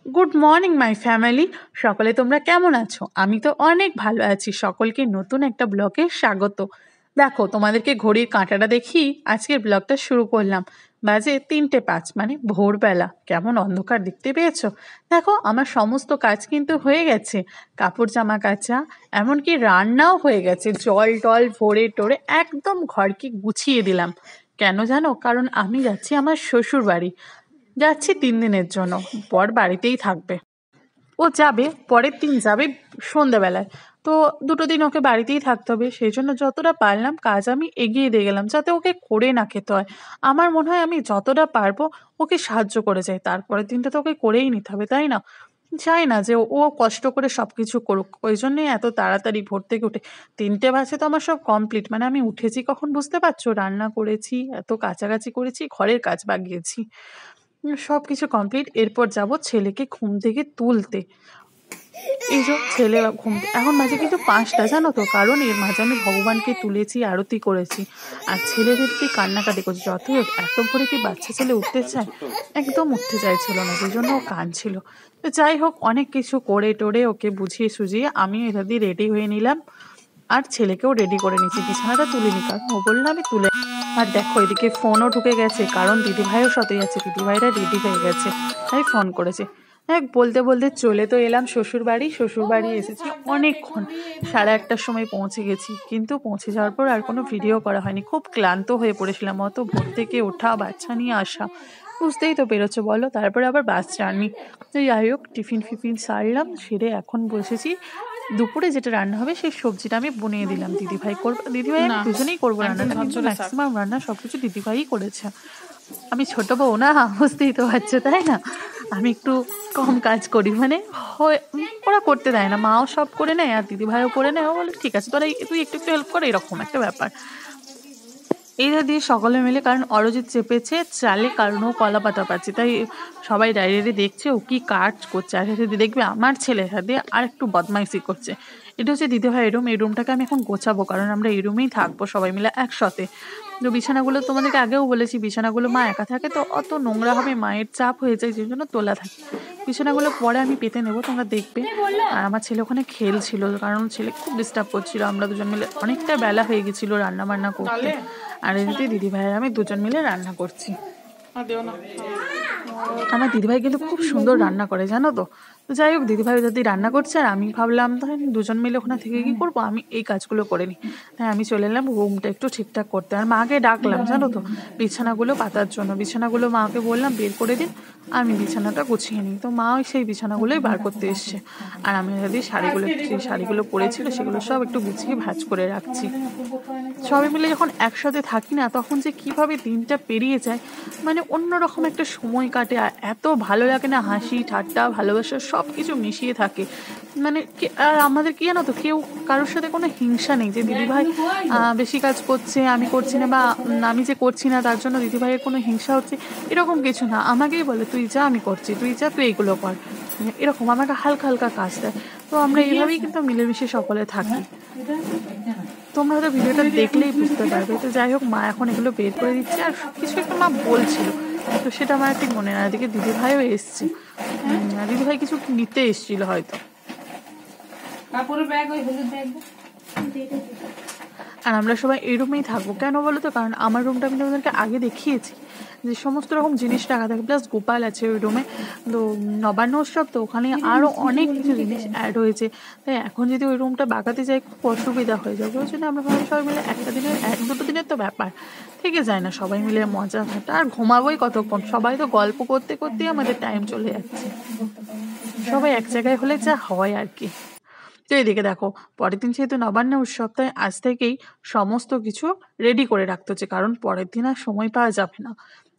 Good morning my family. সকলে তোমরা কেমন আছো? আমি তো অনেক ভালো আছি। সকলকে নতুন একটা ব্লগে স্বাগত। দেখো, তোমাদেরকে ঘড়ির কাঁটাটা দেখি আজকের ব্লগটা শুরু করলাম। বাজে 3:05, মানে ভোরবেলা। কেমন অন্ধকার দেখতে পেয়েছো? দেখো, আমার সমস্ত কাজ কিন্তু হয়ে গেছে। কাপড় জামা কাচা, এমনকি রান্নাও হয়ে গেছে। জল টল ভরে টরে একদম ঘরকে গুছিয়ে দিলাম। কেন জানো? কারণ আমি যাচ্ছি আমার শ্বশুর বাড়ি। যাচ্ছি 3 দিনের জন্য। বর বাড়িতেই থাকবে। ও যাবে, পরের দিন যাবে সন্ধ্যাবেলায়। তো 2টো দিন ওকে বাড়িতেই থাকতে হবে। সেই জন্য যতটা পারলাম কাজ আমি এগিয়ে দিয়ে গেলাম, যাতে ওকে করে না খেতে হয়। আমার মনে হয় আমি যতটা পারবো ওকে সাহায্য করে যাই। তারপরের দিনটা তো ওকে করেই নিতে হবে, তাই না? চাই না যে ও কষ্ট করে সব কিছু করুক। ওই জন্যই এত তাড়াতাড়ি ভোর থেকে উঠে 3টে বাজে তো আমার সব কমপ্লিট। মানে আমি উঠেছি কখন বুঝতে পারছো? রান্না করেছি, এত কাছাকাছি করেছি, ঘরের কাজ বাগিয়েছি, সব কিছু কমপ্লিট। এরপর যাব ছেলেকে ঘুম থেকে তুলতে। এই যে ছেলে ঘুম, এখন মাঝে কিন্তু 5টা, জানো তো? কারণ এর মাঝে আমি ভগবানকে তুলেছি, আরতি করেছি, আর ছেলে দেখতে কান্নাকাটি করছে। যতই হোক, এত ভোরে কি বাচ্চা ছেলে উঠতে চায়? একদম উঠতে চাইছিল না, সেই জন্য ও কাঁদছিল। তো যাই হোক, অনেক কিছু করে টোরে ওকে বুঝিয়ে সুঝিয়ে আমি এটা দিয়ে রেডি হয়ে নিলাম। আর ছেলেকেও রেডি করে নিয়েছি। বিছানাটা তুলিনি, কারণ ও বললো আমি তুলে। আর দেখো, এদিকে ফোনও ঢুকে গেছে, কারণ দিদিভাইও সাথে আছে। দিদিভাইরা রেডি হয়ে গেছে, তাই ফোন করেছে। হ্যাঁ, বলতে বলতে চলে তো এলাম শ্বশুর বাড়ি। শ্বশুর বাড়ি এসেছি অনেকক্ষণ, 1:30টার সময় পৌঁছে গেছি। কিন্তু পৌঁছে যাওয়ার পর আর কোনো ভিডিও করা হয়নি। খুব ক্লান্ত হয়ে পড়েছিলাম, অত ভোর থেকে ওঠা, বাচ্চা নিয়ে আসা, বুঝতেই তো পেরেছো বলো। তারপরে আবার বাস জার্নি। তো যাই হোক, টিফিন ফিফিন সারলাম, সেরে এখন বসেছি। দুপুরে যেটা রান্না হবে সেই সবজিটা আমি বনিয়ে দিলাম। দিদিভাই করবে, দিদিভাই আমি দুজনেই করবো রান্নাটা, কিন্তু ম্যাক্সিমাম রান্না সবকিছু দিদিভাইই করেছে। আমি ছোট বউ না, বুঝতেই তো পারছো, তাই না? আমি একটু কম কাজ করি, মানে ওরা করতে দেয় না। মাও সব করে নেয় আর দিদিভাইও করে নেয়। ও বলে ঠিক আছে, তোরা তুই একটু একটু হেল্প করে, এরকম একটা ব্যাপার। এইটা দিয়ে সকলে মিলে, কারণ অরিজিৎ চেপেছে চালে, কারণ ও কলা পাতা পাচ্ছে, তাই সবাই ডাইরেক্টলি দেখছে ও কি কাজ করছে। আর সাথে দেখবে আমার ছেলে সাথে আর একটু বদমাইশি করছে। এটা হচ্ছে দিদিভাইয়ের রুম। এই রুমটাকে আমি এখন গোছাবো, কারণ আমরা এই রুমেই থাকবো সবাই মিলে একসাথে। তো বিছানাগুলো তোমাদেরকে আগেও বলেছি, বিছানাগুলো মা একা থাকে তো অত নোংরা হবে, মায়ের চাপ হয়ে যায়, যে জন্য তোলা থাকে। বিছানাগুলো পরে আমি পেতে নেবো, তোমরা দেখবে। আর আমার ছেলে ওখানে খেলছিল, কারণ ছেলে খুব ডিস্টার্ব করছিল। আমরা দুজন মিলে, অনেকটা বেলা হয়ে গেছিলো রান্না বান্না করতে। আর এদিকে দিদিভাইয়ের আমি দুজন মিলে রান্না করছি। আমার দিদিভাই কিন্তু খুব সুন্দর রান্না করে, জানো তো? তো যাই হোক, দিদিভাই যদি রান্না করছে আর আমি ভাবলাম তাই দুজন মিলে ওখানে থেকে কি করবো, আমি এই কাজগুলো করে নিই। তাই আমি চলে এলাম রুমটা একটু ঠিকঠাক করতে। আর মাকে ডাকলাম, জানো তো, বিছানাগুলো পাতার জন্য। বিছানাগুলো মাকে বললাম বের করে দিন, আমি বিছানাটা গুছিয়ে নিই। তো মা ওই সেই বিছানাগুলোই বার করতে এসছে। আর আমি যদি শাড়িগুলো পরেছিল সেগুলো সব একটু গুছিয়ে ভাঁজ করে রাখছি। সবাই মিলে যখন একসাথে থাকি না, তখন যে কিভাবে দিনটা পেরিয়ে যায়, মানে অন্যরকম একটা সময় কাটে। আর এত ভালো লাগে না, হাসি ঠাট্টা ভালোবাসা সব কিছু মিশিয়ে থাকে। মানে আর আমাদের কি জানো তো, কেউ কারোর সাথে কোনো হিংসা নেই যে দিদিভাই বেশি কাজ করছে আমি করছি না, বা আমি যে করছি না তার জন্য দিদিভাইয়ের কোনো হিংসা হচ্ছে, এরকম কিছু না। আমাকেই বলে তুই যা, আমি করছি, তুই যা, তুই এইগুলো কর, এরকম আমাকে হালকা হালকা কাজ দেয়। তো আমরা এইভাবেই কিন্তু মিলেমিশে সকলে থাকি। তোমরা হয়তো ভিডিওটা দেখলেই বুঝতে পারবে। তো যাই হোক, মা এখন এগুলো বের করে দিচ্ছে। আর কিছু একটা মা বলছিল, তো সেটা আমার ঠিক মনে না। এদিকে দিদিভাইও এসছে, দিদিভাই কিছু নিতে এসেছিল হয়তো। আর আমরা সবাই এই রুমেই থাকবো। কেন বলো তো? কারণ আমার রুমটা আমি তোমাদেরকে আগে দেখিয়েছি, যে সমস্ত রকম জিনিস রাখা থাকে, প্লাস গোপাল আছে ওই রুমে। তো নবান্ন উৎসব তো, ওখানে আরও অনেক কিছু জিনিস অ্যাড হয়েছে। তাই এখন যদি ওই রুমটা বাগাতে যাই খুব অসুবিধা হয়ে যাবে। ওই জন্য আমরা ভাবি সবাই মিলে একটা দিনের 1-2 দিনের তো ব্যাপার, থেকে যায় না, সবাই মিলে মজা ঠাট্টা। আর ঘুমাবোই কতক্ষণ, সবাই তো গল্প করতে করতেই আমাদের টাইম চলে যাচ্ছে। সবাই এক জায়গায় হলে যা হয় আর কি। তো এদিকে দেখো, পরের দিন যেহেতু নবান্ন উৎসব, তাই আজ থেকেই সমস্ত কিছু রেডি করে রাখতে হচ্ছে, কারণ পরের দিন আর সময় পাওয়া যাবে না।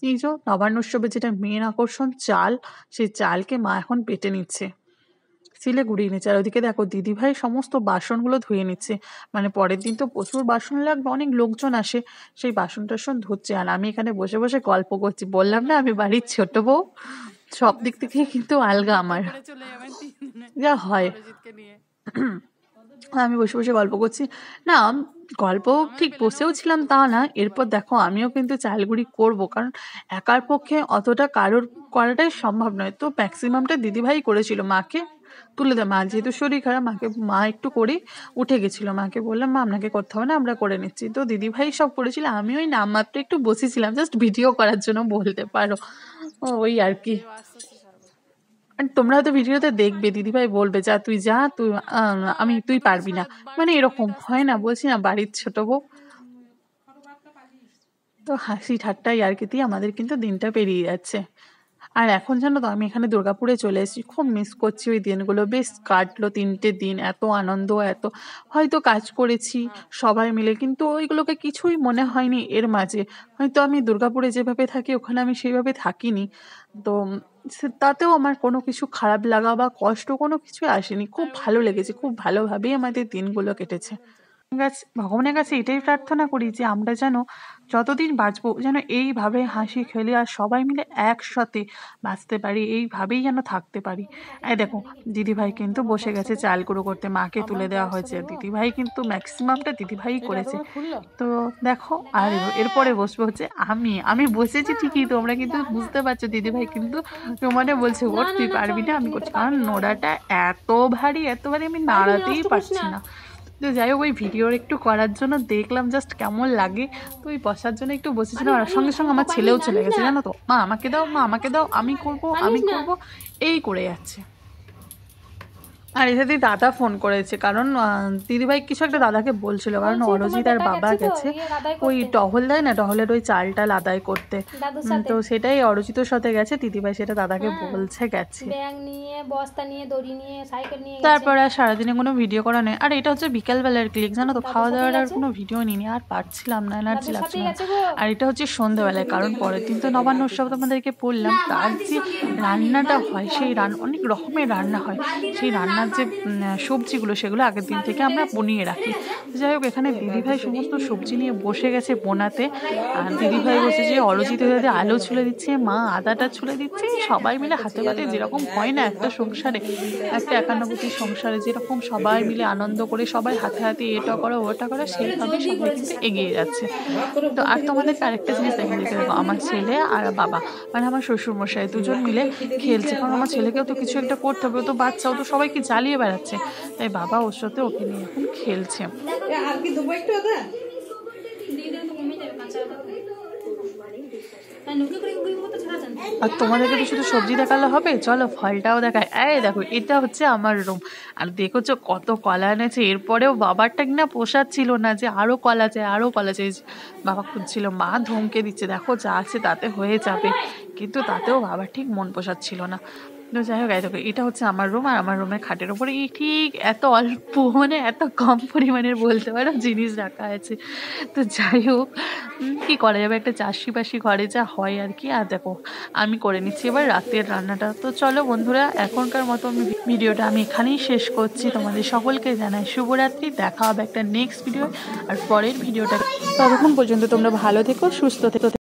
এই যে নবান্ন উৎসবের যেটা মেন আকর্ষণ, চাল, সেই চালকে মা এখন পেটে নিচ্ছে, সিলে গুঁড়িয়ে নিচ্ছে। আর ওদিকে দেখো, দিদিভাই সমস্ত বাসনগুলো ধুয়ে নিচ্ছে। মানে পরের দিন তো প্রচুর বাসন লাগবে, অনেক লোকজন আসে, সেই বাসন টাসন ধুচ্ছে। আর আমি এখানে বসে বসে গল্প করছি। বললাম না আমি বাড়ির ছোট বউ, সব দিক থেকে কিন্তু আলগা আমার, যা হয়। আমি বসে বসে গল্প করছি। না, গল্প ঠিক বসেও ছিলাম তা না। এরপর দেখো আমিও কিন্তু চালগুড়ি করব। কারণ একার পক্ষে অতটা কারোর করাটাই সম্ভব নয়। তো ম্যাক্সিমামটা দিদিভাই করেছিল। মাকে তুলে দেয়। মা যেহেতু শরীর খারাপ, মা একটু করেই উঠে গেছিল। মাকে বললাম, "মা আপনাকে করতে হবে না, আমরা করে নিচ্ছি।" তো দিদিভাই সব করেছিল। আমি ওই নামমাত্র একটু বসেছিলাম জাস্ট ভিডিও করার জন্য বলতে পারো। ওই আরকি। আর তোমরা হয়তো ভিডিওতে দেখবে দিদিভাই বলবে, "যা তুই যা, তুই পারবি না।" মানে এরকম হয় না, বলছি না বাড়ির ছোট বউ। তো হাসি ঠাট্টা ইয়ার্কিতেই আমাদের কিন্তু দিনটা পেরিয়ে যাচ্ছে। আর এখন জানো তো আমি এখানে দুর্গাপুরে চলে এসেছি। খুব মিস করছি ওই দিনগুলো। বেশ কাটলো ৩ টে দিন। এত আনন্দ, এত হয়তো কাজ করেছি সবাই মিলে। কিন্তু ওইগুলোকে কিছুই মনে হয়নি এর মাঝে। হয়তো আমি দুর্গাপুরে যেভাবে থাকি ওখানে আমি সেইভাবে থাকিনি। তো তাতেও আমার কোনো কিছু খারাপ লাগা বা কষ্ট কোনো কিছুই আসেনি। খুব ভালো লেগেছে। খুব ভালোভাবেই আমাদের দিনগুলো কেটেছে। ভগবানের কাছে এটাই প্রার্থনা করি যে আমরা যেন যতদিন বাঁচবো যেন এইভাবে হাসি খেলে আর সবাই মিলে একসাথে বাঁচতে পারি, এইভাবেই যেন থাকতে পারি। এই দেখো দিদিভাই কিন্তু বসে গেছে চাল গুঁড়ো করতে, মাকে তুলে দেওয়া হয়েছে। দিদিভাই কিন্তু ম্যাক্সিমামটা দিদিভাই করেছে। তো দেখো আর এরপরে বসবো হচ্ছে আমি বসেছি ঠিকই, তোমরা কিন্তু বুঝতে পারছো দিদিভাই কিন্তু মানে বলছে ওর তুই পারবি না, আমি করছি। কারণ নোড়াটা এত ভারী আমি নাড়াতেই পারছি না। তো যাই হোক ওই ভিডিওর একটু করার জন্য দেখলাম জাস্ট কেমন লাগে। তো ওই বসার জন্য একটু বসেছিলাম। আর সঙ্গে সঙ্গে আমার ছেলেও চলে গেছে জানো তো, মা আমাকে দাও, মা আমাকে দাও, আমি করব এই করে যাচ্ছে। আর এসাথেই দাদা ফোন করেছে। কারণ দিদিভাই কিছু একটা দাদাকে বলছিল। কারণ অরজিৎ আর বাবা গেছে ওই টহল দেয় না, টহলের ওই চালটা আদায় করতে। তো সেটাই অরজিতের সাথে গেছে। দিদিভাই সেটা দাদাকে বলছে গেছে। ব্যাগ নিয়ে, বস্তা নিয়ে, দড়ি নিয়ে, সাইকেল নিয়ে তারপরে আর সারাদিনে কোনো ভিডিও করা নেই। আর এটা হচ্ছে বিকালবেলার ক্লিক জানো তো, খাওয়া দাওয়ার আর কোনো ভিডিও নিইনি। আর পারছিলাম না, এনার্জি লাগছিল না। আর এটা হচ্ছে সন্ধ্যাবেলায়। কারণ পরের দিন তো নবান্ন উৎসব তোমাদেরকে বললাম। তার যে রান্নাটা হয় সেই অনেক রকমের রান্না হয়। সেই রান্নার যে সবজিগুলো সেগুলো আগের দিন থেকে আমরা বনিয়ে রাখি। যাই হোক এখানে দিদিভাই সমস্ত সবজি নিয়ে বসে গেছে বোনাতে। আর দিদিভাই বসেছে অরজিৎ আলু ছুলে দিচ্ছে, মা আদাটা ছুলে দিচ্ছে। সবাই মিলে হাতে পাতে যেরকম হয় না একটা সংসারে, একটা একান্নবর্তী সংসারে যেরকম সবাই মিলে আনন্দ করে সবাই হাতে হাতে এটা করো ওটা করো, সেইভাবে সবাই কিন্তু এগিয়ে যাচ্ছে। তো আর তোমাদেরকে আরেকটা জিনিস দেখে দিতে দেখো, আমার ছেলে আর বাবা মানে আমার শ্বশুরমশাই দুজন মিলে খেলছে। কারণ আমার ছেলেকেও তো কিছু একটা করতে হবে, ও তো বাচ্চাও তো সবাইকে জ্বালিয়ে বেড়াচ্ছে। তাই বাবা ওর সাথে ওকে নিয়ে এখন খেলছে। আর তোমাদেরকে তো শুধু সবজি দেখালে হবে, চলো ফলটাও দেখায়। এই দেখো এটা হচ্ছে আমার রুম। আর দেখেছো কত কলা এনেছে। এরপরেও বাবারটা কিনা পোষাচ্ছিল না, যে আরো কলা চাই আরো কলা চাই। বাবা খুঁজছিল, মা ধমকে দিচ্ছে দেখো যা আছে তাতে হয়ে যাবে। কিন্তু তাতেও বাবার ঠিক মন পোষাচ্ছিল না। তো যাই হোক দেখো এটা হচ্ছে আমার রুম। আর আমার রুমের খাটের ওপরে এই ঠিক এত অল্প মানে এত কম পরিমাণের বলতে পারো জিনিস রাখা আছে। তো যাই হোক কি করা যাবে, একটা চাষিবাসী ঘরে যা হয় আর কি। আর দেখো আমি করে নিচ্ছি এবার রাতের রান্নাটা। তো চলো বন্ধুরা এখনকার মতো ভিডিওটা আমি এখানেই শেষ করছি। তোমাদের সকলকে জানাই শুভরাত্রি। দেখা হবে একটা নেক্সট ভিডিও আর পরের ভিডিওটা। ততক্ষণ পর্যন্ত তোমরা ভালো থেকো, সুস্থ থেকো।